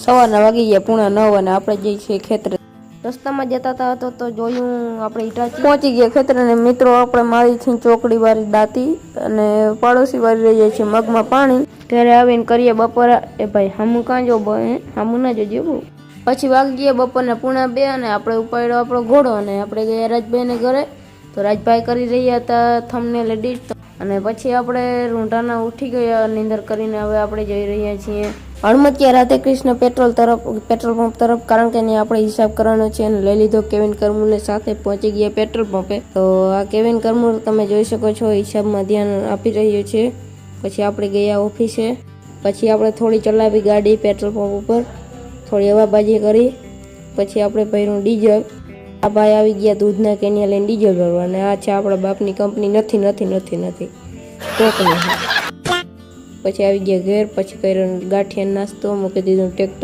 સવારના વાગી ગયા 9:30 અને આપણે જઈએ છીએ ખેતરે। રસ્તામાં જતા હતા તો જોયું આપણે ઈટાચી પહોંચી ગયા ખેતરે ને મિત્રો આપણે મારીથી ચોકડી વાળી દાતી અને પાડોશી વાળી રહી જાય છે મગમાં પાણી। ઘરે આવીને કરીએ બપોરા। એ ભાઈ હામું કાં જો હામું ના જોજો બહુ। પછી વાગી ગયા બપોરના 1:30 અને આપણે ઉપાડ્યો આપણો ઘોડો અને આપણે ગયા રાજભાઈને ઘરે। તો રાજભાઈ કરી રહ્યા હતા થંબનેલ એડિટ અને પછી આપણે રૂંઢાના ઉઠી ગયા નીંદર કરીને હવે આપણે જઈ રહ્યા છીએ હળમતિયા રાધે કૃષ્ણ પેટ્રોલ પંપ તરફ, કારણ કે અહીંયા આપણે હિસાબ કરવાનો છે અને લઈ લીધો કેવિન કરમુરને સાથે પહોંચી ગયા પેટ્રોલ પંપે। તો આ કેવિન કરમુર તમે જોઈ શકો છો હિસાબમાં ધ્યાન આપી રહ્યો છે। પછી આપણે ગયા ઓફિસે। પછી આપણે થોડી ચલાવી ગાડી પેટ્રોલ પંપ ઉપર, થોડી હવાબાજી કરી। પછી આપણે ભર્યું ડીઝલ। આ ભાઈ આવી ગયા દૂધના કેનિયા લઈને ડીઝલ ભરવા અને આ છે આપણા બાપની કંપની નથી કોકની। પછી આવી ગયા ઘેર। પછી કર્યો ગાંઠિયા નાસ્તો, મૂકી દીધું ટ્રેક્ટર।